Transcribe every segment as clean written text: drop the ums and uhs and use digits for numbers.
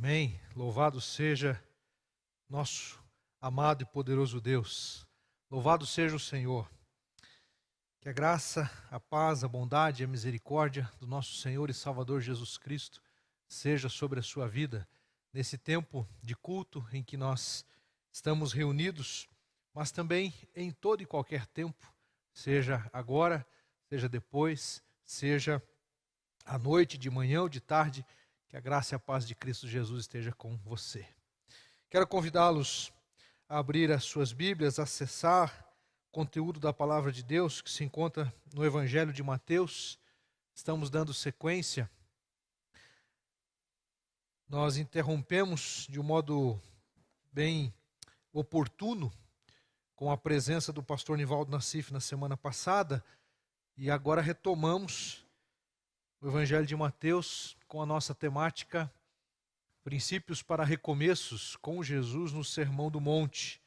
Amém. Louvado seja nosso amado e poderoso Deus. Louvado seja o Senhor. Que a graça, a paz, a bondade e a misericórdia do nosso Senhor e Salvador Jesus Cristo seja sobre a sua vida nesse tempo de culto em que nós estamos reunidos, mas também em todo e qualquer tempo, seja agora, seja depois, seja à noite, de manhã ou de tarde. Que a graça e a paz de Cristo Jesus esteja com você. Quero convidá-los a abrir as suas Bíblias, a acessar o conteúdo da Palavra de Deus que se encontra no Evangelho de Mateus. Estamos dando sequência. Nós interrompemos de um modo bem oportuno com a presença do pastor Nivaldo Nassif na semana passada e agora retomamos o Evangelho de Mateus com a nossa temática Princípios para Recomeços com Jesus no Sermão do Monte.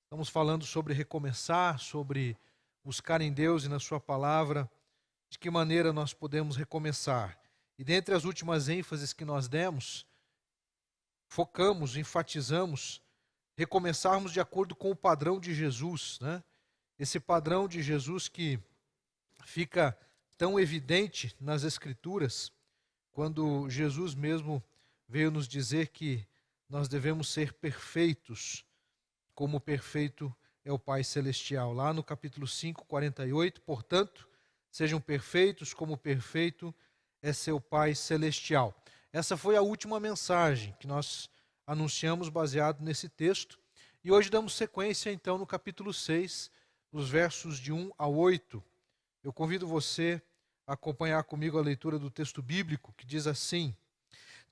Estamos falando sobre recomeçar, sobre buscar em Deus e na sua palavra, de que maneira nós podemos recomeçar. E dentre as últimas ênfases que nós demos, focamos, enfatizamos, recomeçarmos de acordo com o padrão de Jesus, né? Esse padrão de Jesus que fica tão evidente nas Escrituras, quando Jesus mesmo veio nos dizer que nós devemos ser perfeitos, como perfeito é o Pai Celestial. Lá no capítulo 5, 48, portanto, sejam perfeitos como perfeito é seu Pai Celestial. Essa foi a última mensagem que nós anunciamos baseado nesse texto. E hoje damos sequência, então, no capítulo 6, nos versos de 1 a 8. Eu convido você a acompanhar comigo a leitura do texto bíblico, que diz assim: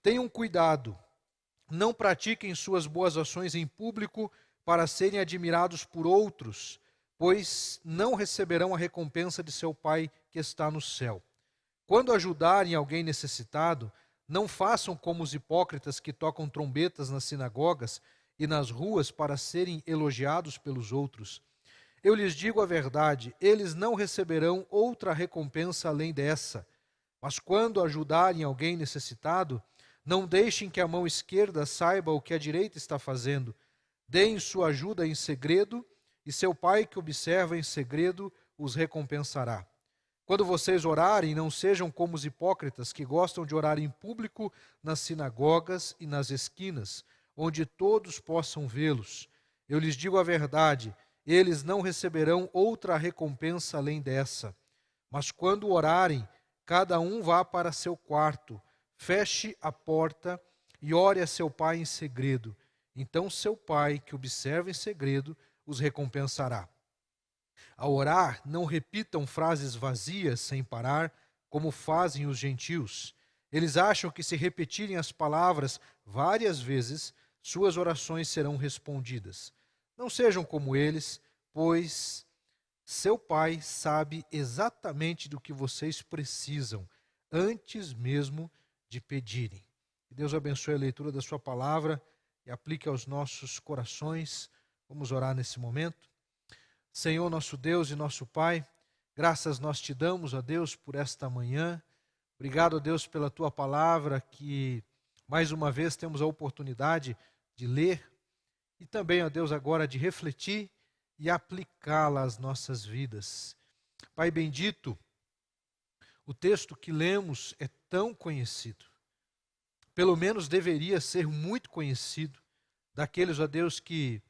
Tenham cuidado, não pratiquem suas boas ações em público para serem admirados por outros, pois não receberão a recompensa de seu Pai que está no céu. Quando ajudarem alguém necessitado, não façam como os hipócritas que tocam trombetas nas sinagogas e nas ruas para serem elogiados pelos outros. Eu lhes digo a verdade, eles não receberão outra recompensa além dessa. Mas quando ajudarem alguém necessitado, não deixem que a mão esquerda saiba o que a direita está fazendo. Deem sua ajuda em segredo, e seu Pai que observa em segredo os recompensará. Quando vocês orarem, não sejam como os hipócritas que gostam de orar em público nas sinagogas e nas esquinas, onde todos possam vê-los. Eu lhes digo a verdade, eles não receberão outra recompensa além dessa. Mas quando orarem, cada um vá para seu quarto, feche a porta e ore a seu Pai em segredo. Então seu Pai, que observa em segredo, os recompensará. Ao orar, não repitam frases vazias sem parar, como fazem os gentios. Eles acham que se repetirem as palavras várias vezes, suas orações serão respondidas. Não sejam como eles, pois seu Pai sabe exatamente do que vocês precisam, antes mesmo de pedirem. Que Deus abençoe a leitura da sua palavra e aplique aos nossos corações. Vamos orar nesse momento. Senhor, nosso Deus e nosso Pai, graças nós te damos, ó Deus, por esta manhã. Obrigado, ó Deus, pela tua palavra, que mais uma vez temos a oportunidade de ler e também, ó Deus, agora de refletir e aplicá-la às nossas vidas. Pai bendito, o texto que lemos é tão conhecido, pelo menos deveria ser muito conhecido, daqueles, ó Deus, que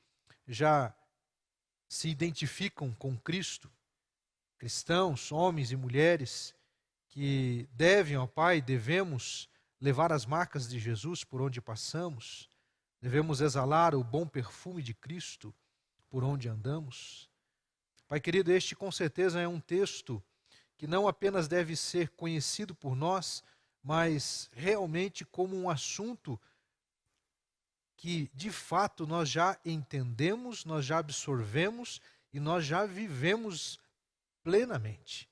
já se identificam com Cristo, cristãos, homens e mulheres, que devem, ó Pai, devemos levar as marcas de Jesus por onde passamos, devemos exalar o bom perfume de Cristo por onde andamos. Pai querido, este com certeza é um texto que não apenas deve ser conhecido por nós, mas realmente como um assunto que de fato nós já entendemos, nós já absorvemos e nós já vivemos plenamente.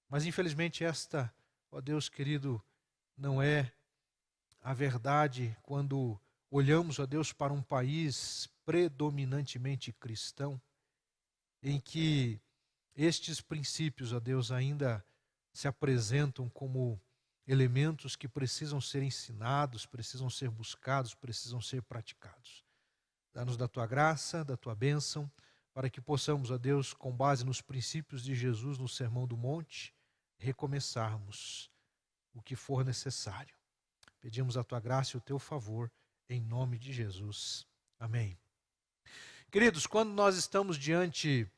Mas infelizmente esta, ó Deus querido, não é a verdade quando olhamos, ó Deus, para um país predominantemente cristão, em que estes princípios, ó Deus, ainda se apresentam como elementos que precisam ser ensinados, precisam ser buscados, precisam ser praticados. Dá-nos da tua graça, da tua bênção, para que possamos, ó Deus, com base nos princípios de Jesus no Sermão do Monte, recomeçarmos o que for necessário. Pedimos a tua graça e o teu favor, em nome de Jesus. Amém. Queridos, quando nós estamos diante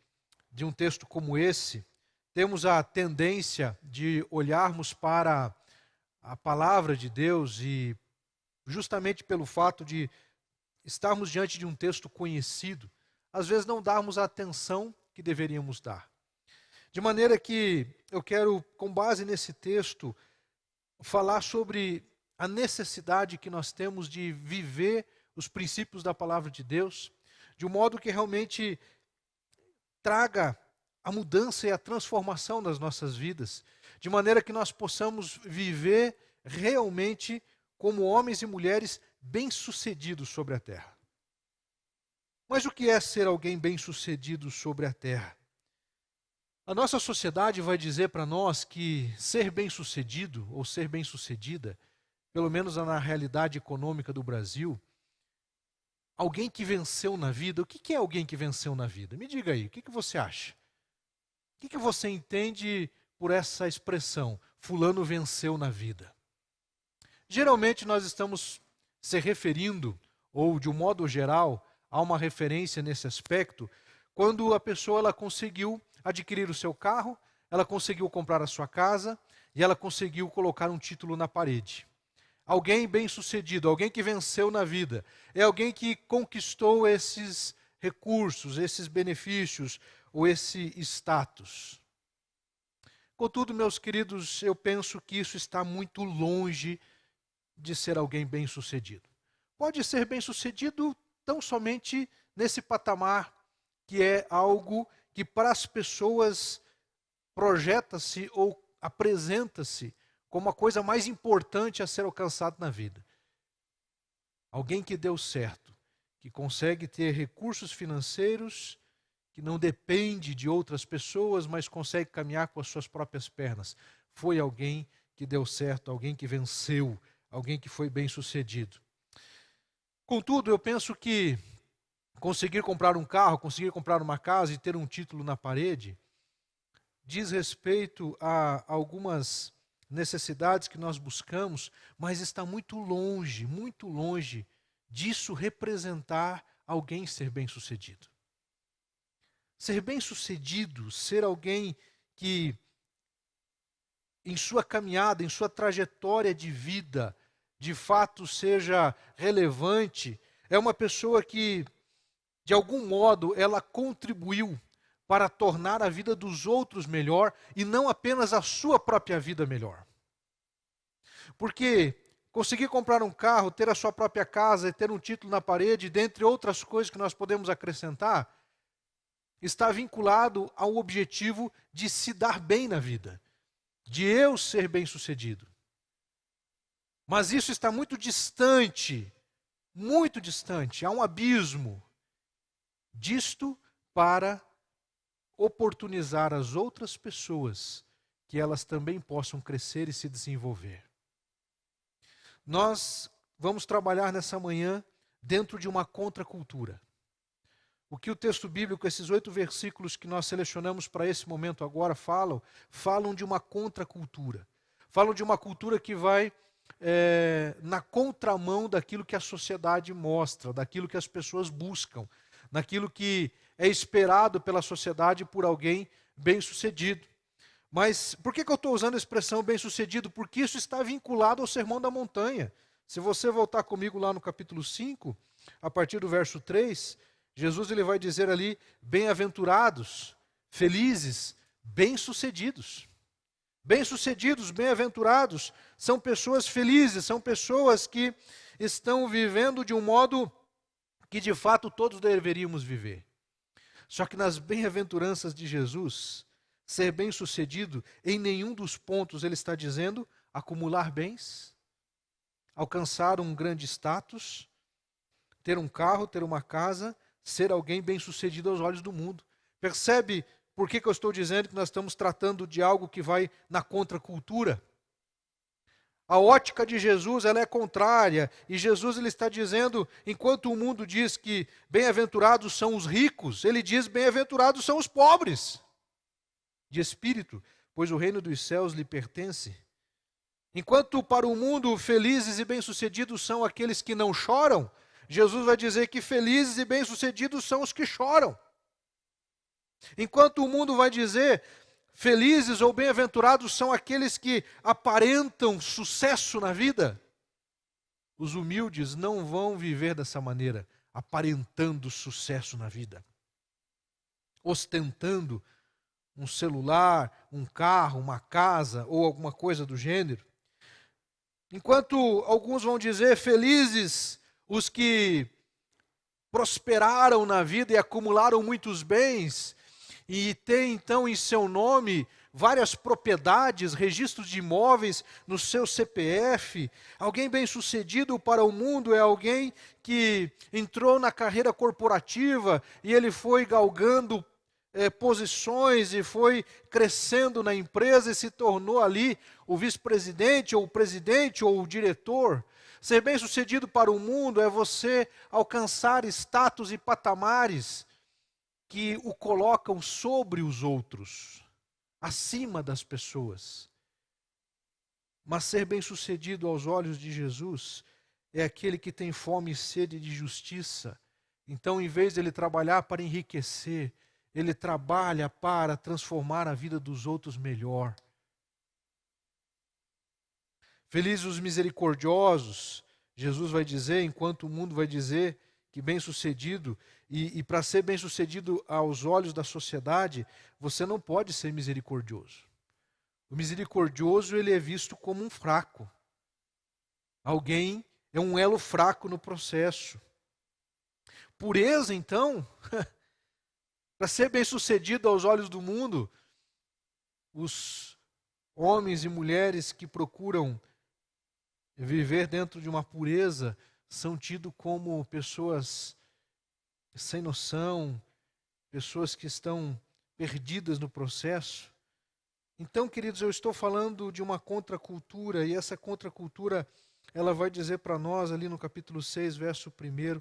de um texto como esse, temos a tendência de olharmos para a palavra de Deus e, justamente pelo fato de estarmos diante de um texto conhecido, às vezes não darmos a atenção que deveríamos dar. De maneira que eu quero, com base nesse texto, falar sobre a necessidade que nós temos de viver os princípios da palavra de Deus, de um modo que realmente traga a mudança e a transformação das nossas vidas, de maneira que nós possamos viver realmente como homens e mulheres bem-sucedidos sobre a terra. Mas o que é ser alguém bem-sucedido sobre a terra? A nossa sociedade vai dizer para nós que ser bem-sucedido ou ser bem-sucedida, pelo menos na realidade econômica do Brasil, alguém que venceu na vida. O que é alguém que venceu na vida? Me diga aí, o que você acha? O que você entende por essa expressão, fulano venceu na vida? Geralmente nós estamos se referindo, ou de um modo geral, a uma referência nesse aspecto, quando a pessoa ela conseguiu adquirir o seu carro, ela conseguiu comprar a sua casa e ela conseguiu colocar um título na parede. Alguém bem-sucedido, alguém que venceu na vida, é alguém que conquistou esses recursos, esses benefícios ou esse status. Contudo, meus queridos, eu penso que isso está muito longe de ser alguém bem-sucedido. Pode ser bem-sucedido tão somente nesse patamar, que é algo que para as pessoas projeta-se ou apresenta-se como a coisa mais importante a ser alcançada na vida. Alguém que deu certo, que consegue ter recursos financeiros, que não depende de outras pessoas, mas consegue caminhar com as suas próprias pernas. Foi alguém que deu certo, alguém que venceu, alguém que foi bem-sucedido. Contudo, eu penso que conseguir comprar um carro, conseguir comprar uma casa e ter um título na parede, diz respeito a algumas necessidades que nós buscamos, mas está muito longe disso representar alguém ser bem-sucedido. Ser bem-sucedido, ser alguém que em sua caminhada, em sua trajetória de vida, de fato seja relevante, é uma pessoa que, de algum modo, ela contribuiu para tornar a vida dos outros melhor e não apenas a sua própria vida melhor. Porque conseguir comprar um carro, ter a sua própria casa e ter um título na parede, dentre outras coisas que nós podemos acrescentar, está vinculado ao objetivo de se dar bem na vida, de eu ser bem-sucedido. Mas isso está muito distante, há um abismo disto para oportunizar as outras pessoas que elas também possam crescer e se desenvolver. Nós vamos trabalhar nessa manhã dentro de uma contracultura. O que o texto bíblico, esses 8 versículos que nós selecionamos para esse momento agora falam de uma contracultura. Falam de uma cultura que vai na contramão daquilo que a sociedade mostra, daquilo que as pessoas buscam, daquilo que é esperado pela sociedade por alguém bem-sucedido. Mas por que eu estou usando a expressão bem-sucedido? Porque isso está vinculado ao Sermão da Montanha. Se você voltar comigo lá no capítulo 5, a partir do verso 3, Jesus ele vai dizer ali, bem-aventurados, felizes, bem-sucedidos. Bem-sucedidos, bem-aventurados, são pessoas felizes, são pessoas que estão vivendo de um modo que de fato todos deveríamos viver. Só que nas bem-aventuranças de Jesus, ser bem-sucedido, em nenhum dos pontos ele está dizendo acumular bens, alcançar um grande status, ter um carro, ter uma casa, ser alguém bem-sucedido aos olhos do mundo. Percebe por que eu estou dizendo que nós estamos tratando de algo que vai na contracultura? A ótica de Jesus, ela é contrária, e Jesus ele está dizendo, enquanto o mundo diz que bem-aventurados são os ricos, ele diz bem-aventurados são os pobres de espírito, pois o reino dos céus lhe pertence. Enquanto para o mundo felizes e bem-sucedidos são aqueles que não choram, Jesus vai dizer que felizes e bem-sucedidos são os que choram. Enquanto o mundo vai dizer felizes ou bem-aventurados são aqueles que aparentam sucesso na vida, os humildes não vão viver dessa maneira, aparentando sucesso na vida, ostentando um celular, um carro, uma casa ou alguma coisa do gênero. Enquanto alguns vão dizer felizes os que prosperaram na vida e acumularam muitos bens, e têm então em seu nome várias propriedades, registros de imóveis no seu CPF. Alguém bem-sucedido para o mundo é alguém que entrou na carreira corporativa e ele foi galgando posições e foi crescendo na empresa e se tornou ali o vice-presidente ou o presidente ou o diretor. Ser bem-sucedido para o mundo é você alcançar status e patamares que o colocam sobre os outros, acima das pessoas. Mas ser bem-sucedido aos olhos de Jesus é aquele que tem fome e sede de justiça. Então, em vez de ele trabalhar para enriquecer, ele trabalha para transformar a vida dos outros melhor. Felizes os misericordiosos, Jesus vai dizer, enquanto o mundo vai dizer que bem-sucedido, e para ser bem-sucedido aos olhos da sociedade, você não pode ser misericordioso. O misericordioso, ele é visto como um fraco. Alguém é um elo fraco no processo. Pureza, então, para ser bem-sucedido aos olhos do mundo, os homens e mulheres que procuram viver dentro de uma pureza são tidos como pessoas sem noção, pessoas que estão perdidas no processo. Então, queridos, eu estou falando de uma contracultura, e essa contracultura, ela vai dizer para nós ali no capítulo 6, verso 1.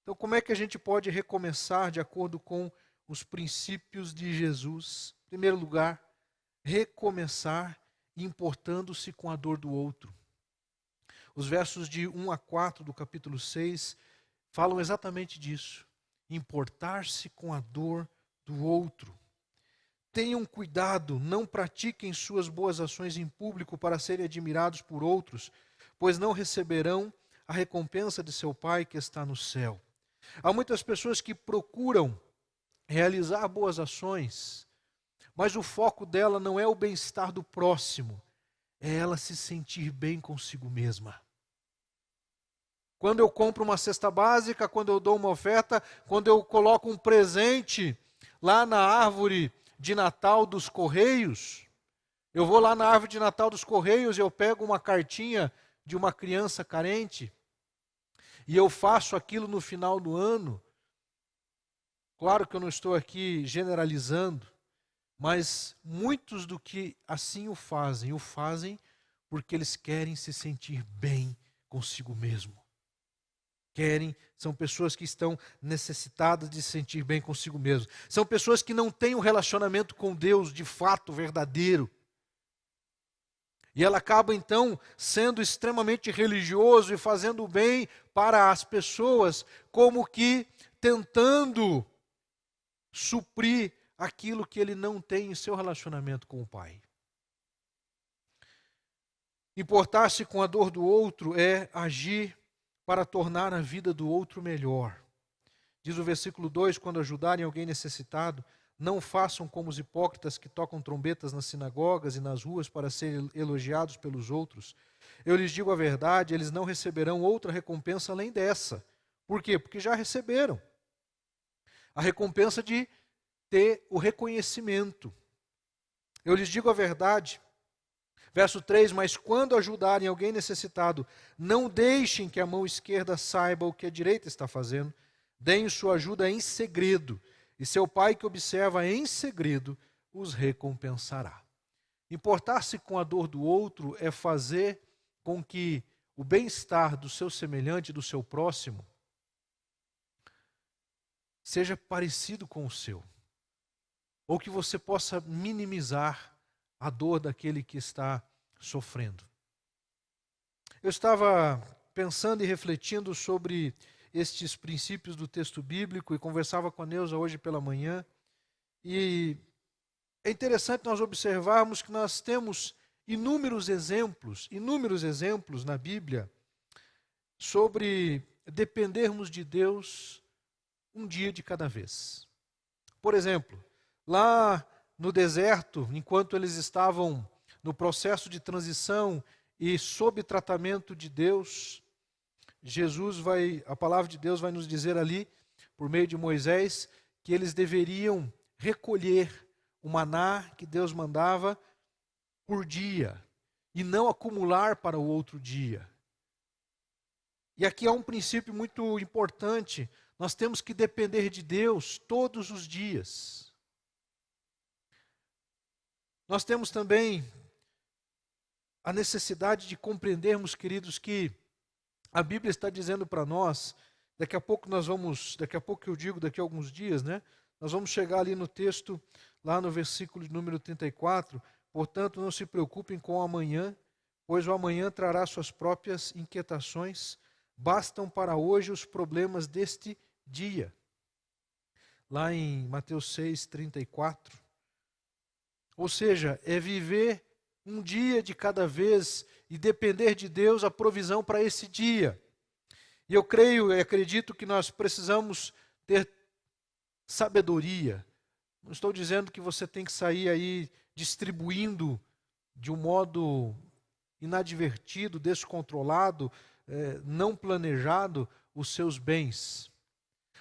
Então, como é que a gente pode recomeçar de acordo com os princípios de Jesus? Em primeiro lugar, recomeçar importando-se com a dor do outro. Os versos de 1 a 4 do capítulo 6 falam exatamente disso. Importar-se com a dor do outro. Tenham cuidado, não pratiquem suas boas ações em público para serem admirados por outros, pois não receberão a recompensa de seu Pai que está no céu. Há muitas pessoas que procuram realizar boas ações, mas o foco dela não é o bem-estar do próximo, é ela se sentir bem consigo mesma. Quando eu compro uma cesta básica, quando eu dou uma oferta, quando eu coloco um presente lá na árvore de Natal dos Correios, eu vou lá na árvore de Natal dos Correios e eu pego uma cartinha de uma criança carente e eu faço aquilo no final do ano. Claro que eu não estou aqui generalizando, mas muitos do que assim o fazem porque eles querem se sentir bem consigo mesmo. São pessoas que estão necessitadas de se sentir bem consigo mesmo. São pessoas que não têm um relacionamento com Deus de fato verdadeiro. E ela acaba então sendo extremamente religioso e fazendo bem para as pessoas, como que tentando suprir aquilo que ele não tem em seu relacionamento com o Pai. Importar-se com a dor do outro é agir para tornar a vida do outro melhor. Diz o versículo 2, quando ajudarem alguém necessitado, não façam como os hipócritas que tocam trombetas nas sinagogas e nas ruas para serem elogiados pelos outros. Eu lhes digo a verdade, eles não receberão outra recompensa além dessa. Por quê? Porque já receberam a recompensa de ter o reconhecimento. Eu lhes digo a verdade. Verso 3, mas quando ajudarem alguém necessitado, não deixem que a mão esquerda saiba o que a direita está fazendo. Deem sua ajuda em segredo, e seu Pai que observa em segredo os recompensará. Importar-se com a dor do outro é fazer com que o bem-estar do seu semelhante, do seu próximo, seja parecido com o seu. Ou que você possa minimizar a dor daquele que está sofrendo. Eu estava pensando e refletindo sobre estes princípios do texto bíblico e conversava com a Neuza hoje pela manhã. E é interessante nós observarmos que nós temos inúmeros exemplos na Bíblia sobre dependermos de Deus um dia de cada vez. Por exemplo, lá no deserto, enquanto eles estavam no processo de transição e sob tratamento de Deus, a palavra de Deus vai nos dizer ali, por meio de Moisés, que eles deveriam recolher o maná que Deus mandava por dia e não acumular para o outro dia. E aqui há um princípio muito importante: nós temos que depender de Deus todos os dias. Nós temos também a necessidade de compreendermos, queridos, que a Bíblia está dizendo para nós, daqui a pouco daqui a alguns dias, né? Nós vamos chegar ali no texto, lá no versículo de número 34, portanto não se preocupem com o amanhã, pois o amanhã trará suas próprias inquietações, bastam para hoje os problemas deste dia. Lá em Mateus 6, 34. Ou seja, é viver um dia de cada vez e depender de Deus a provisão para esse dia. E eu creio e acredito que nós precisamos ter sabedoria. Não estou dizendo que você tem que sair aí distribuindo de um modo inadvertido, descontrolado, não planejado os seus bens.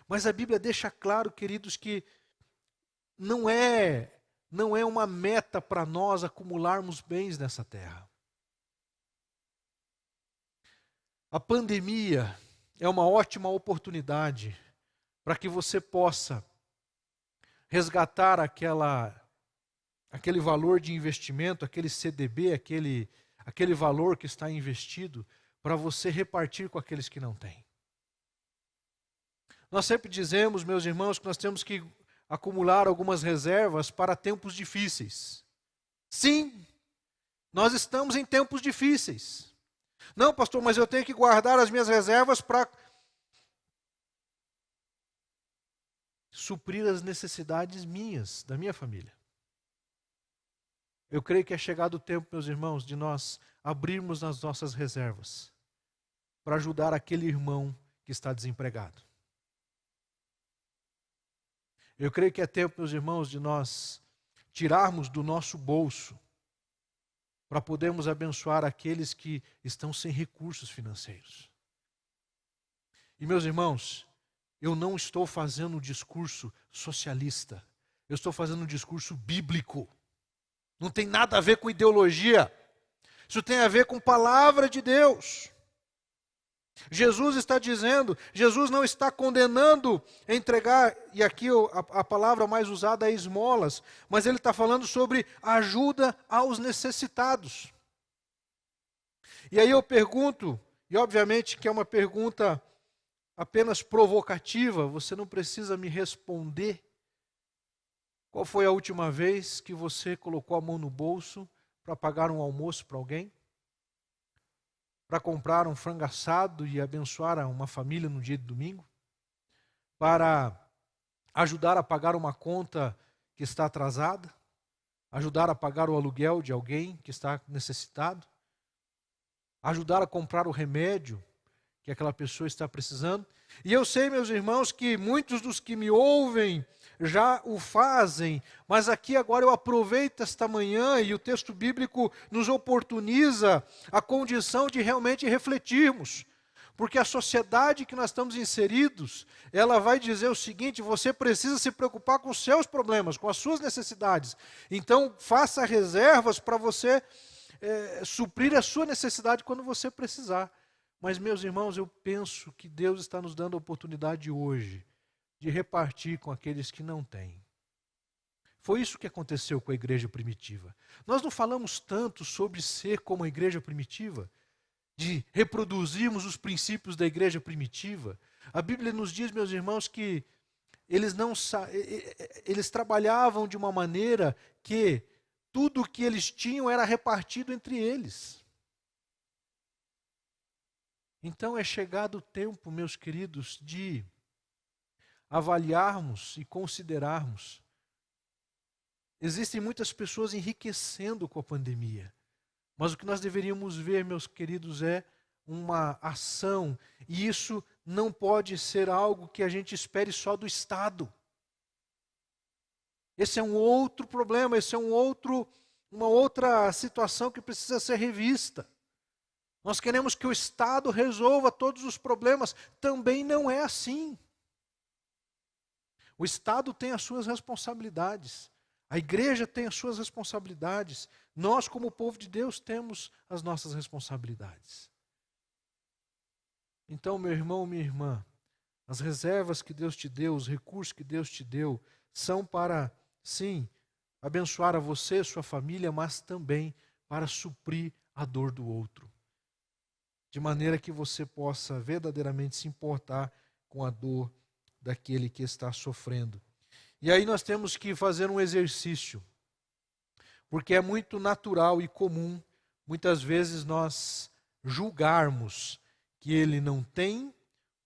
Mas a Bíblia deixa claro, queridos, que não é uma meta para nós acumularmos bens nessa terra. A pandemia é uma ótima oportunidade para que você possa resgatar aquele valor de investimento, aquele CDB, aquele valor que está investido, para você repartir com aqueles que não têm. Nós sempre dizemos, meus irmãos, que nós temos que acumular algumas reservas para tempos difíceis. Sim, nós estamos em tempos difíceis. Não, pastor, mas eu tenho que guardar as minhas reservas para suprir as necessidades minhas, da minha família. Eu creio que é chegado o tempo, meus irmãos, de nós abrirmos as nossas reservas para ajudar aquele irmão que está desempregado. Eu creio que é tempo, meus irmãos, de nós tirarmos do nosso bolso para podermos abençoar aqueles que estão sem recursos financeiros. E, meus irmãos, eu não estou fazendo um discurso socialista. Eu estou fazendo um discurso bíblico. Não tem nada a ver com ideologia. Isso tem a ver com palavra de Deus. Jesus está dizendo, Jesus não está condenando entregar, e aqui a palavra mais usada é esmolas, mas ele está falando sobre ajuda aos necessitados. E aí eu pergunto, e obviamente que é uma pergunta apenas provocativa, você não precisa me responder. Qual foi a última vez que você colocou a mão no bolso para pagar um almoço para alguém? Para comprar um frango assado e abençoar uma família no dia de domingo? Para ajudar a pagar uma conta que está atrasada? Ajudar a pagar o aluguel de alguém que está necessitado? Ajudar a comprar o remédio que aquela pessoa está precisando? E eu sei, meus irmãos, que muitos dos que me ouvem já o fazem, mas aqui agora eu aproveito esta manhã e o texto bíblico nos oportuniza a condição de realmente refletirmos, porque a sociedade que nós estamos inseridos, ela vai dizer o seguinte: você precisa se preocupar com os seus problemas, com as suas necessidades, então faça reservas para você suprir a sua necessidade quando você precisar. Mas, meus irmãos, eu penso que Deus está nos dando a oportunidade hoje de repartir com aqueles que não têm. Foi isso que aconteceu com a igreja primitiva. Nós não falamos tanto sobre ser como a igreja primitiva. de reproduzirmos os princípios da igreja primitiva. A Bíblia nos diz, meus irmãos, que eles trabalhavam de uma maneira que tudo o que eles tinham era repartido entre eles. Então é chegado o tempo, meus queridos, de avaliarmos e considerarmos. Existem muitas pessoas enriquecendo com a pandemia, mas o que nós deveríamos ver, meus queridos, é uma ação, e isso não pode ser algo que a gente espere só do Estado. Esse é um outro problema, esse é uma outra situação que precisa ser revista. Nós queremos que o Estado resolva todos os problemas. Também não é assim. O Estado tem as suas responsabilidades. A igreja tem as suas responsabilidades. Nós, como povo de Deus, temos as nossas responsabilidades. Então, meu irmão, minha irmã, as reservas que Deus te deu, os recursos que Deus te deu, são para, sim, abençoar a você, sua família, mas também para suprir a dor do outro. De maneira que você possa verdadeiramente se importar com a dor daquele que está sofrendo. E aí nós temos que fazer um exercício, porque é muito natural e comum, muitas vezes, nós julgarmos que ele não tem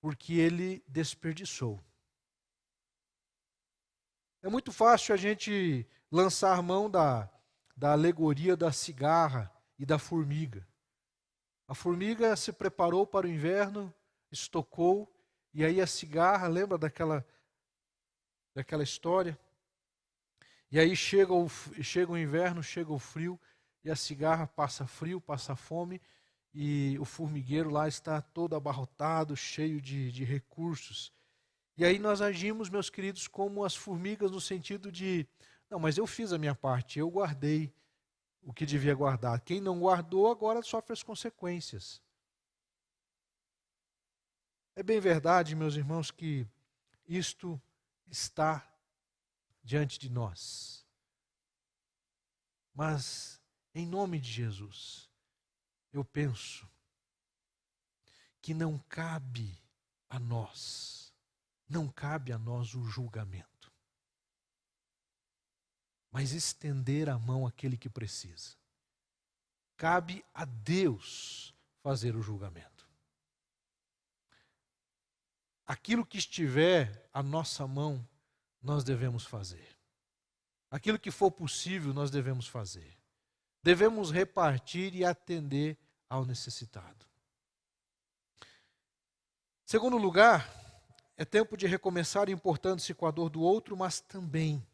porque ele desperdiçou. É muito fácil a gente lançar mão da alegoria da cigarra e da formiga. A formiga se preparou para o inverno, estocou, e aí a cigarra, lembra daquela história? E aí chega o inverno, chega o frio, e a cigarra passa frio, passa fome, e o formigueiro lá está todo abarrotado, cheio de recursos. E aí nós agimos, meus queridos, como as formigas no sentido de, não, mas eu fiz a minha parte, eu guardei o que devia guardar. Quem não guardou agora sofre as consequências. É bem verdade, meus irmãos, que isto está diante de nós. Mas, em nome de Jesus, eu penso que não cabe a nós o julgamento, mas estender a mão àquele que precisa. Cabe a Deus fazer o julgamento. Aquilo que estiver à nossa mão, nós devemos fazer. Aquilo que for possível, nós devemos fazer. Devemos repartir e atender ao necessitado. Segundo lugar, é tempo de recomeçar, importando-se com a dor do outro, mas também,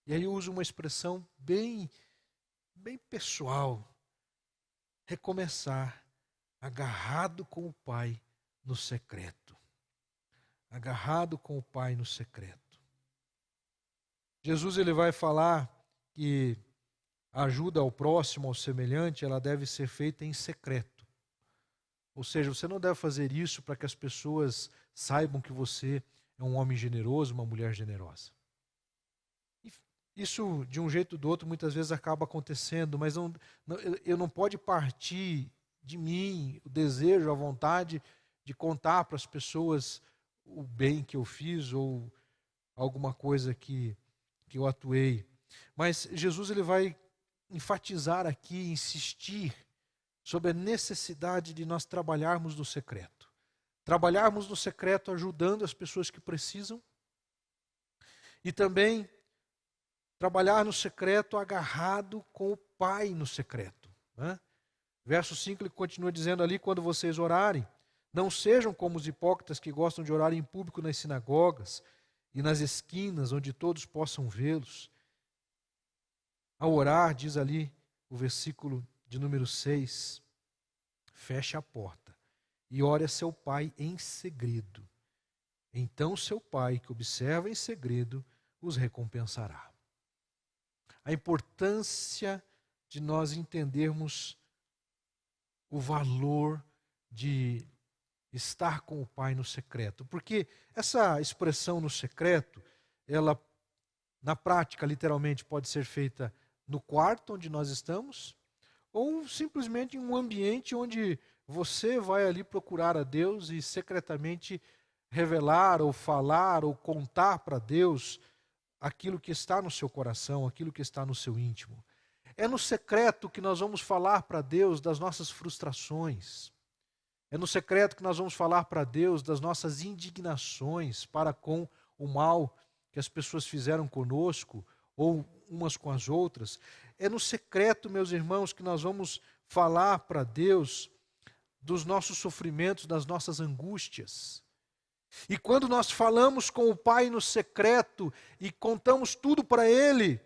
e aí eu uso uma expressão bem pessoal, recomeçar agarrado com o Pai no secreto. Agarrado com o Pai no secreto. Jesus ele vai falar que a ajuda ao próximo, ao semelhante, ela deve ser feita em secreto. Ou seja, você não deve fazer isso para que as pessoas saibam que você é um homem generoso, uma mulher generosa. Isso, de um jeito ou do outro, muitas vezes acaba acontecendo, mas eu não pode partir de mim o desejo, a vontade de contar para as pessoas o bem que eu fiz ou alguma coisa que eu atuei. Mas Jesus ele vai enfatizar aqui, insistir sobre a necessidade de nós trabalharmos no secreto. Trabalharmos no secreto ajudando as pessoas que precisam e também trabalhar no secreto agarrado com o Pai no secreto. Né? Verso 5 ele continua dizendo ali, quando vocês orarem, não sejam como os hipócritas que gostam de orar em público nas sinagogas e nas esquinas, onde todos possam vê-los. Ao orar, diz ali o versículo de número 6, feche a porta e ore a seu Pai em segredo. Então seu Pai, que observa em segredo, os recompensará. A importância de nós entendermos o valor de estar com o Pai no secreto. Porque essa expressão no secreto, ela, na prática, literalmente, pode ser feita no quarto onde nós estamos, ou simplesmente em um ambiente onde você vai ali procurar a Deus e secretamente revelar ou falar ou contar para Deus aquilo que está no seu coração, aquilo que está no seu íntimo. É no secreto que nós vamos falar para Deus das nossas frustrações. É no secreto que nós vamos falar para Deus das nossas indignações para com o mal que as pessoas fizeram conosco ou umas com as outras. É no secreto, meus irmãos, que nós vamos falar para Deus dos nossos sofrimentos, das nossas angústias. E quando nós falamos com o Pai no secreto e contamos tudo para Ele,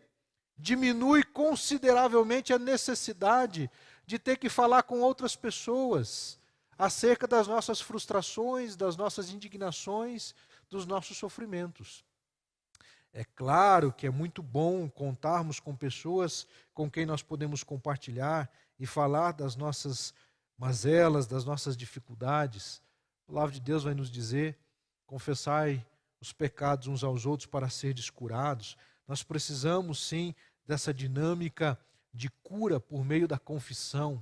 diminui consideravelmente a necessidade de ter que falar com outras pessoas acerca das nossas frustrações, das nossas indignações, dos nossos sofrimentos. É claro que é muito bom contarmos com pessoas com quem nós podemos compartilhar e falar das nossas mazelas, das nossas dificuldades. A palavra de Deus vai nos dizer: confessai os pecados uns aos outros para serdes curados. Nós precisamos sim dessa dinâmica de cura por meio da confissão.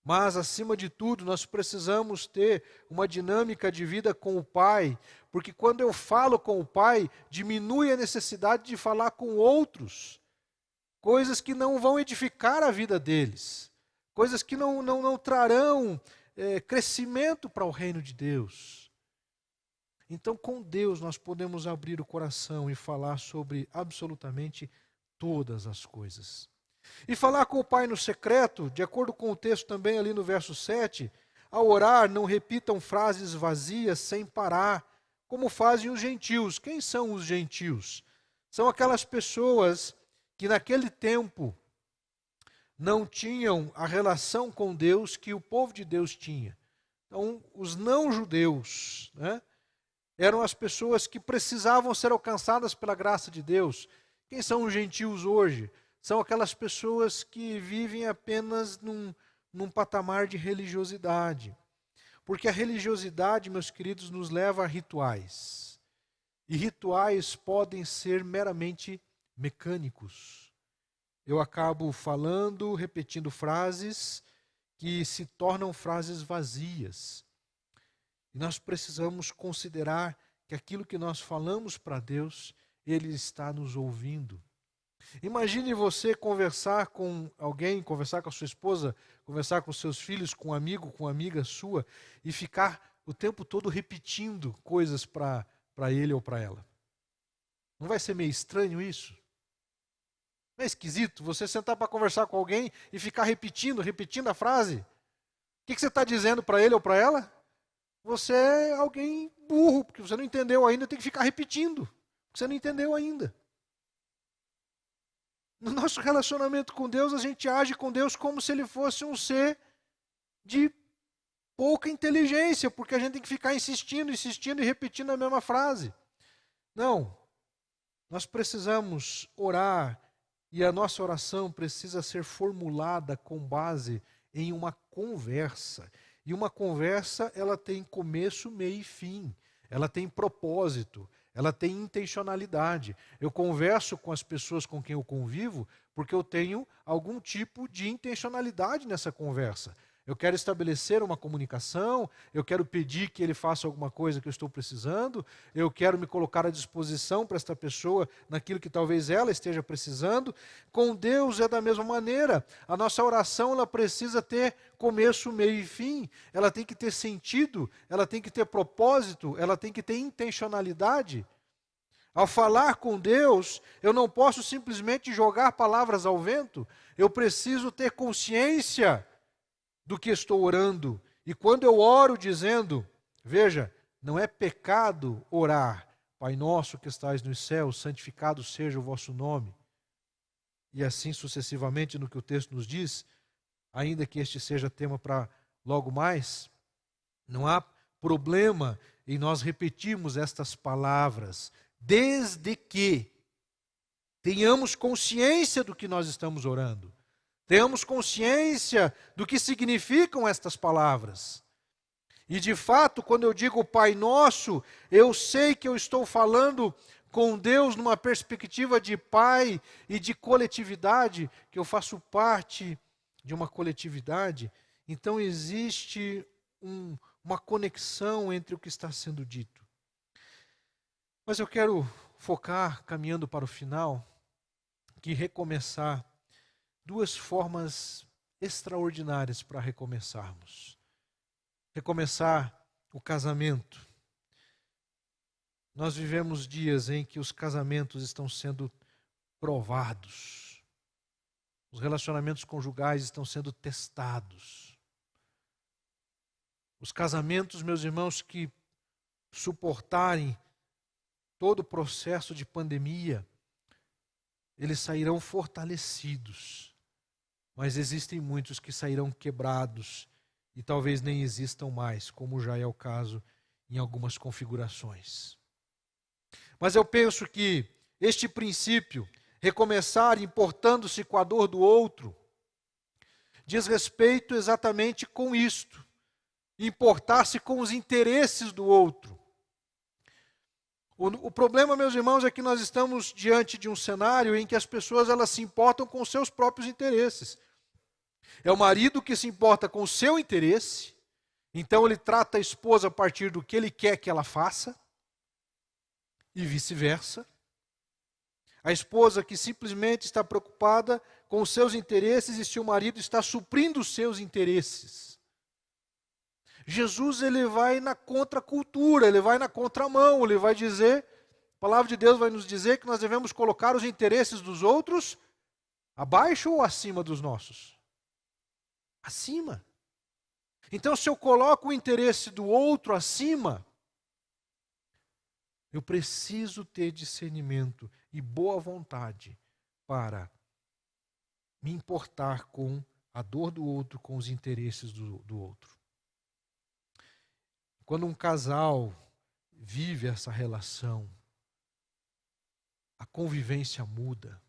Mas, acima de tudo, nós precisamos ter uma dinâmica de vida com o Pai, porque quando eu falo com o Pai, diminui a necessidade de falar com outros, coisas que não vão edificar a vida deles, coisas que não trarão crescimento para o reino de Deus. Então, com Deus, nós podemos abrir o coração e falar sobre absolutamente todas as coisas. E falar com o Pai no secreto, de acordo com o texto também ali no verso 7, ao orar não repitam frases vazias sem parar, como fazem os gentios. Quem são os gentios? São aquelas pessoas que naquele tempo não tinham a relação com Deus que o povo de Deus tinha. Então, os não-judeus, eram as pessoas que precisavam ser alcançadas pela graça de Deus. Quem são os gentios hoje? São aquelas pessoas que vivem apenas num patamar de religiosidade. Porque a religiosidade, meus queridos, nos leva a rituais. E rituais podem ser meramente mecânicos. Eu acabo falando, repetindo frases que se tornam frases vazias. E nós precisamos considerar que aquilo que nós falamos para Deus, Ele está nos ouvindo. Imagine você conversar com alguém, conversar com a sua esposa, conversar com seus filhos, com um amigo, com uma amiga sua, e ficar o tempo todo repetindo coisas para ele ou para ela. Não vai ser meio estranho isso? Não é esquisito você sentar para conversar com alguém e ficar repetindo a frase? O que você está dizendo para ele ou para ela? Você é alguém burro, porque você não entendeu ainda, tem que ficar repetindo, porque você não entendeu ainda. No nosso relacionamento com Deus, a gente age com Deus como se Ele fosse um ser de pouca inteligência, porque a gente tem que ficar insistindo e repetindo a mesma frase. Não, nós precisamos orar e a nossa oração precisa ser formulada com base em uma conversa. E uma conversa, ela tem começo, meio e fim. Ela tem propósito. Ela tem intencionalidade. Eu converso com as pessoas com quem eu convivo porque eu tenho algum tipo de intencionalidade nessa conversa. Eu quero estabelecer uma comunicação, eu quero pedir que ele faça alguma coisa que eu estou precisando, eu quero me colocar à disposição para esta pessoa naquilo que talvez ela esteja precisando. Com Deus é da mesma maneira. A nossa oração ela precisa ter começo, meio e fim. Ela tem que ter sentido, ela tem que ter propósito, ela tem que ter intencionalidade. Ao falar com Deus, eu não posso simplesmente jogar palavras ao vento, eu preciso ter consciência do que estou orando. E quando eu oro dizendo, veja, não é pecado orar, Pai nosso que estais nos céus, santificado seja o vosso nome. E assim sucessivamente no que o texto nos diz, ainda que este seja tema para logo mais, não há problema em nós repetirmos estas palavras, desde que tenhamos consciência do que nós estamos orando. Tenhamos consciência do que significam estas palavras. E de fato, quando eu digo Pai Nosso, eu sei que eu estou falando com Deus numa perspectiva de Pai e de coletividade, que eu faço parte de uma coletividade. então existe uma conexão entre o que está sendo dito. Mas eu quero focar, caminhando para o final, que recomeçar, duas formas extraordinárias para recomeçarmos. Recomeçar o casamento. Nós vivemos dias em que os casamentos estão sendo provados. Os relacionamentos conjugais estão sendo testados. Os casamentos, meus irmãos, que suportarem todo o processo de pandemia, eles sairão fortalecidos. Mas existem muitos que sairão quebrados e talvez nem existam mais, como já é o caso em algumas configurações. Mas eu penso que este princípio, recomeçar importando-se com a dor do outro, diz respeito exatamente com isto, importar-se com os interesses do outro. O problema, meus irmãos, é que nós estamos diante de um cenário em que as pessoas elas se importam com os seus próprios interesses. É o marido que se importa com o seu interesse, então ele trata a esposa a partir do que ele quer que ela faça, e vice-versa. A esposa que simplesmente está preocupada com os seus interesses e se o marido está suprindo os seus interesses. Jesus ele vai na contracultura, ele vai na contramão, ele vai dizer, a palavra de Deus vai nos dizer que nós devemos colocar os interesses dos outros abaixo ou acima dos nossos? Acima. Então, se eu coloco o interesse do outro acima, eu preciso ter discernimento e boa vontade para me importar com a dor do outro, com os interesses do outro. Quando um casal vive essa relação, a convivência muda.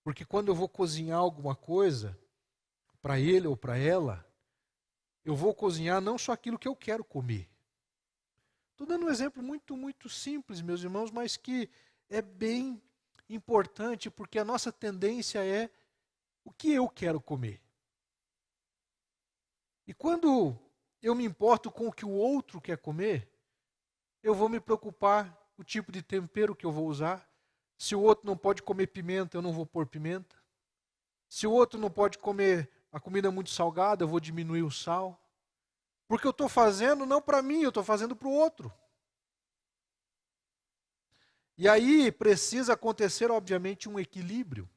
Porque quando eu vou cozinhar alguma coisa para ele ou para ela, eu vou cozinhar não só aquilo que eu quero comer. Estou dando um exemplo muito simples, meus irmãos, mas que é bem importante, porque a nossa tendência é o que eu quero comer. E quando eu me importo com o que o outro quer comer, eu vou me preocupar o tipo de tempero que eu vou usar. Se o outro não pode comer pimenta, eu não vou pôr pimenta. Se o outro não pode comer a comida muito salgada, eu vou diminuir o sal. Porque eu estou fazendo não para mim, eu estou fazendo para o outro. E aí precisa acontecer, obviamente, um equilíbrio.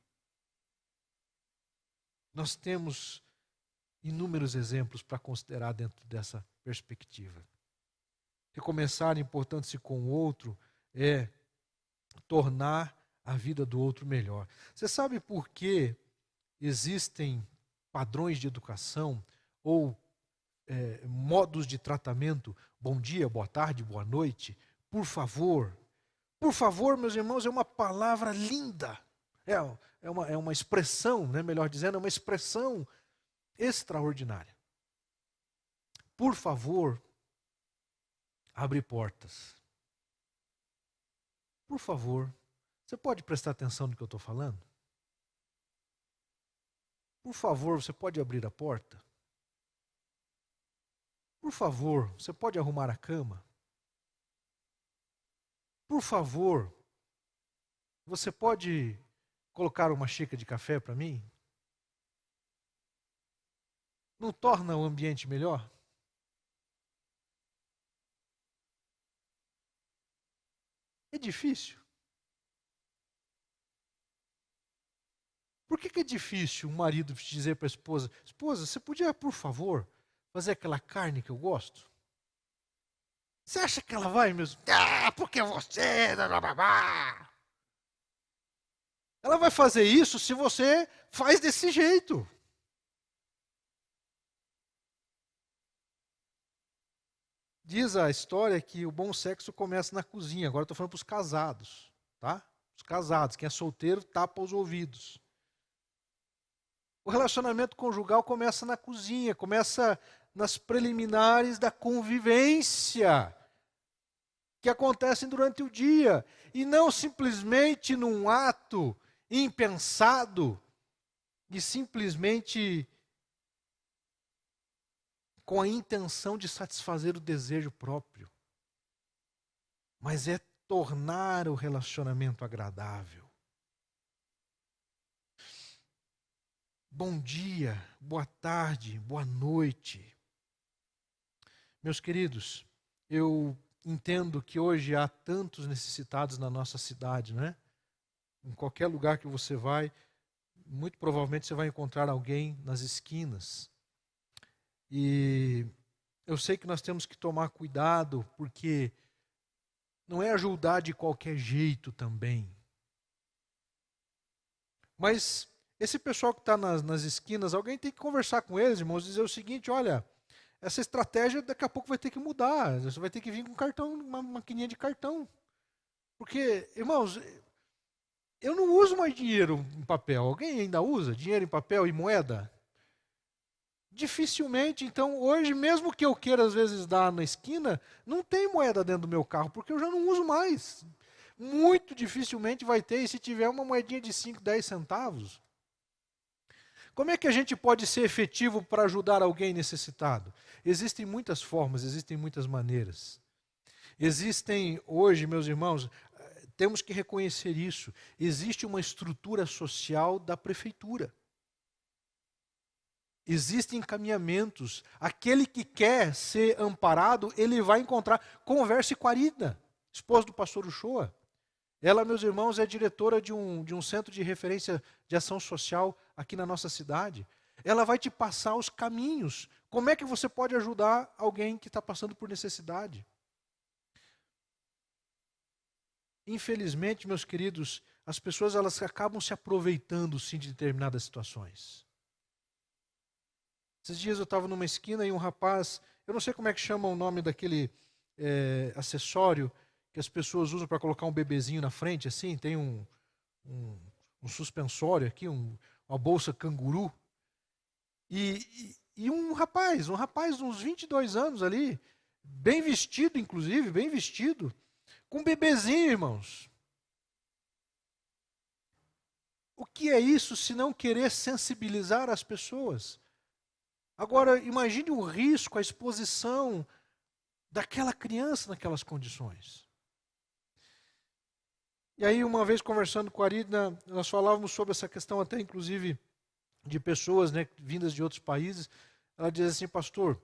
Nós temos inúmeros exemplos para considerar dentro dessa perspectiva. Recomeçar importando-se com o outro é tornar a vida do outro melhor. Você sabe por que existem padrões de educação ou modos de tratamento? Bom dia, boa tarde, boa noite. Por favor. Por favor, meus irmãos, é uma palavra linda. É uma expressão, né, melhor dizendo, é uma expressão extraordinária. Por favor, abre portas. Por favor, você pode prestar atenção no que eu estou falando? Por favor, você pode abrir a porta? Por favor, você pode arrumar a cama? Por favor, você pode colocar uma xícara de café para mim? Não torna o ambiente melhor? É difícil. Por que é difícil um marido dizer para a esposa: esposa, você podia, por favor, fazer aquela carne que eu gosto? Você acha que ela vai mesmo? Porque você... Ela vai fazer isso se você faz desse jeito. Diz a história que o bom sexo começa na cozinha. Agora eu estou falando para os casados, tá? Os casados, quem é solteiro tapa os ouvidos. O relacionamento conjugal começa na cozinha, começa nas preliminares da convivência que acontecem durante o dia, e não simplesmente num ato impensado e simplesmente com a intenção de satisfazer o desejo próprio, mas é tornar o relacionamento agradável. Bom dia, boa tarde, boa noite. Meus queridos, eu entendo que hoje há tantos necessitados na nossa cidade, né? Em qualquer lugar que você vai, muito provavelmente você vai encontrar alguém nas esquinas. E eu sei que nós temos que tomar cuidado, porque não é ajudar de qualquer jeito também. Mas esse pessoal que está nas esquinas, alguém tem que conversar com eles, irmãos, dizer o seguinte: olha, essa estratégia daqui a pouco vai ter que mudar. Você vai ter que vir com cartão, uma maquininha de cartão. Porque, irmãos, eu não uso mais dinheiro em papel. Alguém ainda usa dinheiro em papel e moeda? Dificilmente. Então, hoje, mesmo que eu queira, às vezes, dar na esquina, não tem moeda dentro do meu carro, porque eu já não uso mais. Muito dificilmente vai ter, e se tiver uma moedinha de 5, 10 centavos. Como é que a gente pode ser efetivo para ajudar alguém necessitado? Existem muitas formas, existem muitas maneiras. Existem hoje, meus irmãos, temos que reconhecer isso, existe uma estrutura social da prefeitura. Existem encaminhamentos. Aquele que quer ser amparado, ele vai encontrar. Converse com a Arida, esposa do pastor Uchoa. Ela, meus irmãos, é diretora de um centro de referência de ação social aqui na nossa cidade. Ela vai te passar os caminhos. Como é que você pode ajudar alguém que está passando por necessidade? Infelizmente, meus queridos, as pessoas elas acabam se aproveitando sim de determinadas situações. Esses dias eu estava numa esquina e um rapaz, eu não sei como é que chama o nome daquele acessório que as pessoas usam para colocar um bebezinho na frente, assim, tem um suspensório aqui, uma bolsa canguru. E um rapaz de uns 22 anos ali, bem vestido, inclusive, bem vestido, com um bebezinho, irmãos. O que é isso se não querer sensibilizar as pessoas? Agora, imagine o risco, a exposição daquela criança naquelas condições. E aí, uma vez conversando com a Arida, nós falávamos sobre essa questão até, inclusive, de pessoas, né, vindas de outros países. Ela diz assim: pastor,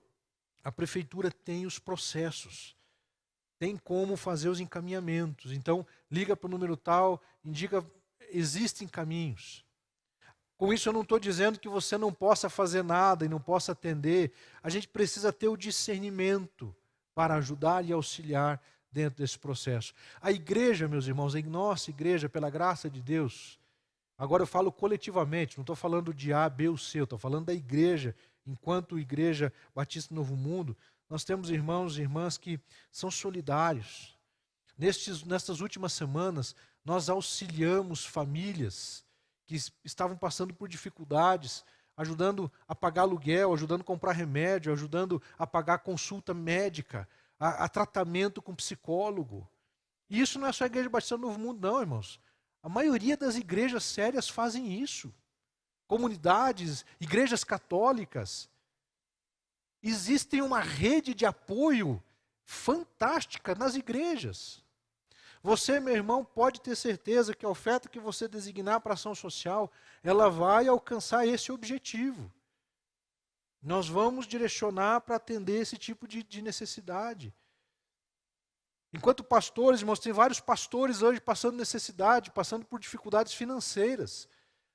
a prefeitura tem os processos, tem como fazer os encaminhamentos. Então, liga para o número tal, indica, existem caminhos. Com isso eu não estou dizendo que você não possa fazer nada e não possa atender. A gente precisa ter o discernimento para ajudar e auxiliar dentro desse processo. A igreja, meus irmãos, a nossa igreja, pela graça de Deus, agora eu falo coletivamente, não estou falando de A, B ou C, eu estou falando da igreja, enquanto Igreja Batista Novo Mundo, nós temos irmãos e irmãs que são solidários. Nestas últimas semanas, nós auxiliamos famílias que estavam passando por dificuldades, ajudando a pagar aluguel, ajudando a comprar remédio, ajudando a pagar consulta médica, a tratamento com psicólogo. E isso não é só a Igreja Batista Novo Mundo, não, irmãos. A maioria das igrejas sérias fazem isso. Comunidades, igrejas católicas. Existem uma rede de apoio fantástica nas igrejas. Você, meu irmão, pode ter certeza que a oferta que você designar para ação social, ela vai alcançar esse objetivo. Nós vamos direcionar para atender esse tipo de necessidade. Enquanto pastores, irmãos, tem vários pastores hoje passando necessidade, passando por dificuldades financeiras.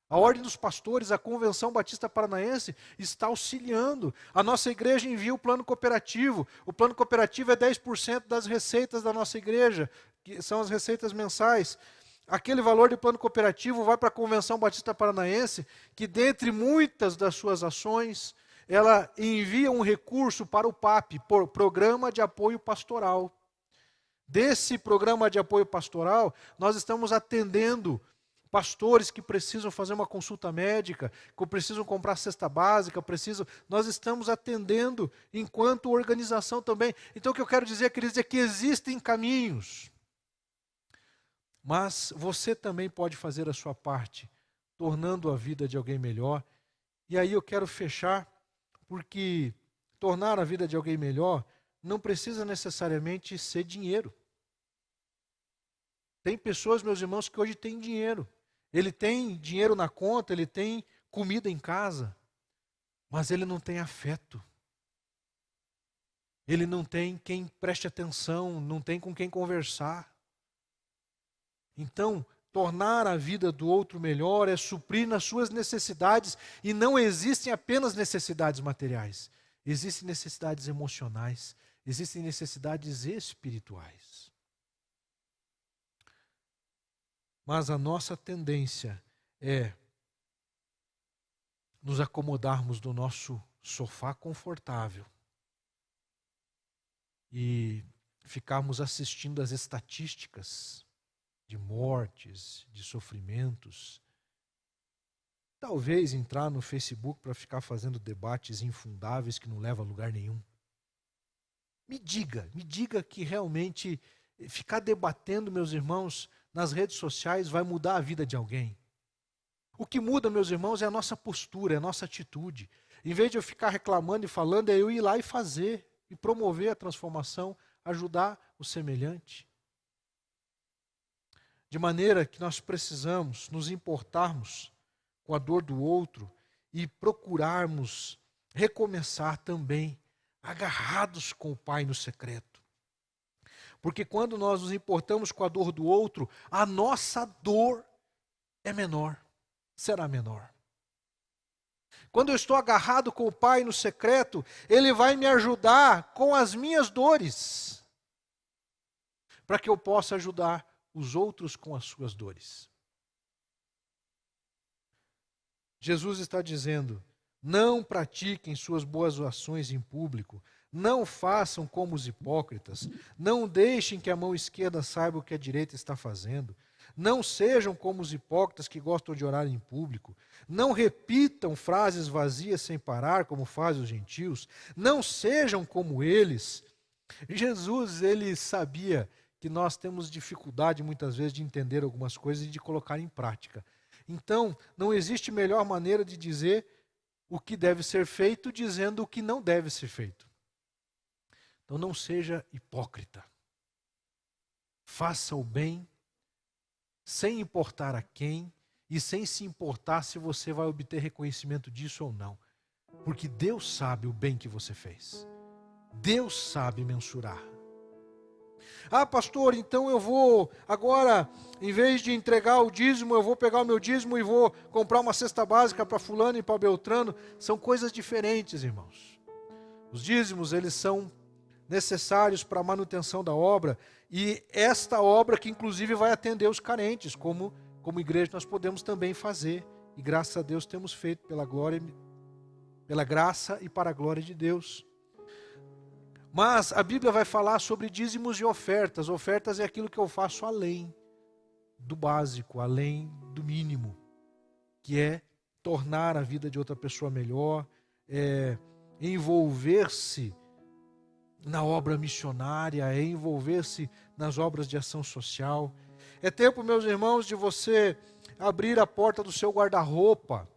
A Ordem dos Pastores, a Convenção Batista Paranaense, está auxiliando. A nossa igreja envia o plano cooperativo. O plano cooperativo é 10% das receitas da nossa igreja, que são as receitas mensais. Aquele valor de plano cooperativo vai para a Convenção Batista Paranaense, que dentre muitas das suas ações, ela envia um recurso para o PAP, Programa de Apoio Pastoral. Desse programa de apoio pastoral, nós estamos atendendo pastores que precisam fazer uma consulta médica, que precisam comprar cesta básica, nós estamos atendendo enquanto organização também. Então o que eu quero dizer, queridos, é que existem caminhos, mas você também pode fazer a sua parte, tornando a vida de alguém melhor. E aí eu quero fechar, porque tornar a vida de alguém melhor não precisa necessariamente ser dinheiro. Tem pessoas, meus irmãos, que hoje têm dinheiro. Ele tem dinheiro na conta, ele tem comida em casa, mas ele não tem afeto. Ele não tem quem preste atenção, não tem com quem conversar. Então, tornar a vida do outro melhor é suprir nas suas necessidades, e não existem apenas necessidades materiais. Existem necessidades emocionais, existem necessidades espirituais. Mas a nossa tendência é nos acomodarmos no nosso sofá confortável e ficarmos assistindo às estatísticas de mortes, de sofrimentos. Talvez entrar no Facebook para ficar fazendo debates infundáveis que não levam a lugar nenhum. Me diga que realmente ficar debatendo, meus irmãos, nas redes sociais vai mudar a vida de alguém. O que muda, meus irmãos, é a nossa postura, é a nossa atitude. Em vez de eu ficar reclamando e falando, é eu ir lá e fazer, e promover a transformação, ajudar o semelhante. De maneira que nós precisamos nos importarmos com a dor do outro e procurarmos recomeçar também agarrados com o Pai no secreto. Porque quando nós nos importamos com a dor do outro, a nossa dor é menor, será menor. Quando eu estou agarrado com o Pai no secreto, Ele vai me ajudar com as minhas dores, para que eu possa ajudar os outros com as suas dores. Jesus está dizendo: não pratiquem suas boas ações em público, não façam como os hipócritas, não deixem que a mão esquerda saiba o que a direita está fazendo, não sejam como os hipócritas que gostam de orar em público, não repitam frases vazias sem parar, como fazem os gentios, não sejam como eles. Jesus, ele sabia que nós temos dificuldade muitas vezes de entender algumas coisas e de colocar em prática. Então, não existe melhor maneira de dizer o que deve ser feito dizendo o que não deve ser feito. Então, não seja hipócrita. Faça o bem sem importar a quem e sem se importar se você vai obter reconhecimento disso ou não. Porque Deus sabe o bem que você fez. Deus sabe mensurar. Ah, pastor, então eu vou agora, em vez de entregar o dízimo, eu vou pegar o meu dízimo e vou comprar uma cesta básica para fulano e para Beltrano. São coisas diferentes, irmãos. Os dízimos, eles são necessários para a manutenção da obra, e esta obra que inclusive vai atender os carentes, como igreja nós podemos também fazer. E graças a Deus temos feito pela graça e para a glória de Deus. Mas a Bíblia vai falar sobre dízimos e ofertas. Ofertas é aquilo que eu faço além do básico, além do mínimo, que é tornar a vida de outra pessoa melhor, envolver-se na obra missionária, envolver-se nas obras de ação social. É tempo, meus irmãos, de você abrir a porta do seu guarda-roupa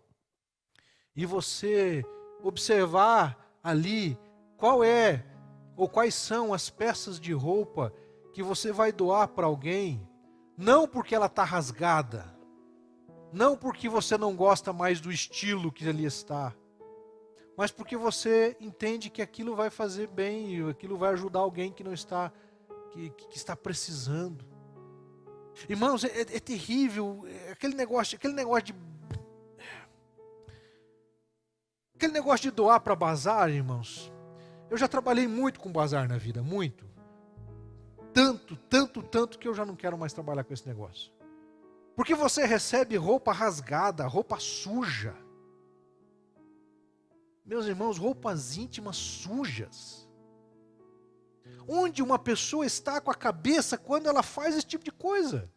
e você observar ali quais são as peças de roupa que você vai doar para alguém, não porque ela está rasgada, não porque você não gosta mais do estilo que ali está, mas porque você entende que aquilo vai fazer bem, aquilo vai ajudar alguém que não está, que está precisando. Irmãos, é terrível aquele negócio de doar para bazar, irmãos. Eu já trabalhei muito com bazar na vida, muito. Tanto que eu já não quero mais trabalhar com esse negócio. Porque você recebe roupa rasgada, roupa suja. Meus irmãos, roupas íntimas sujas. Onde uma pessoa está com a cabeça quando ela faz esse tipo de coisa?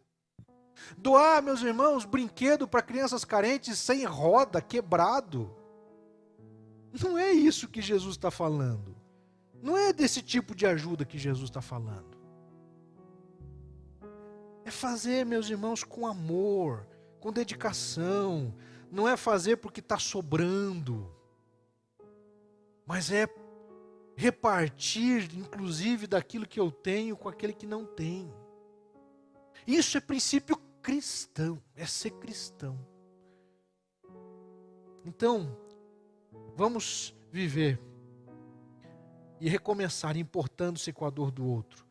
Doar, meus irmãos, brinquedo para crianças carentes sem roda, quebrado. Não é isso que Jesus está falando. Não é desse tipo de ajuda que Jesus está falando. É fazer, meus irmãos, com amor, com dedicação. Não é fazer porque está sobrando. Mas é repartir, inclusive, daquilo que eu tenho com aquele que não tem. Isso é princípio cristão, é ser cristão. Então, vamos viver e recomeçar importando-se com a dor do outro.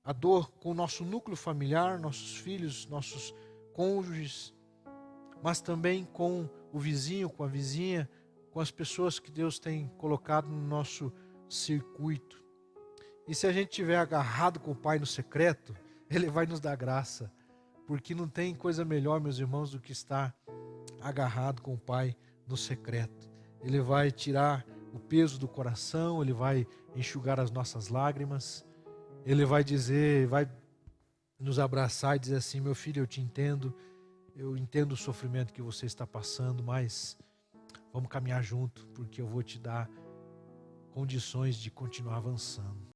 A dor com o nosso núcleo familiar, nossos filhos, nossos cônjuges, mas também com o vizinho, com a vizinha, com as pessoas que Deus tem colocado no nosso circuito. E se a gente estiver agarrado com o Pai no secreto, Ele vai nos dar graça, porque não tem coisa melhor, meus irmãos, do que estar agarrado com o Pai no secreto. Ele vai tirar o peso do coração, Ele vai enxugar as nossas lágrimas, Ele vai dizer, vai nos abraçar e dizer assim: meu filho, eu te entendo, eu entendo o sofrimento que você está passando, mas vamos caminhar junto, porque eu vou te dar condições de continuar avançando.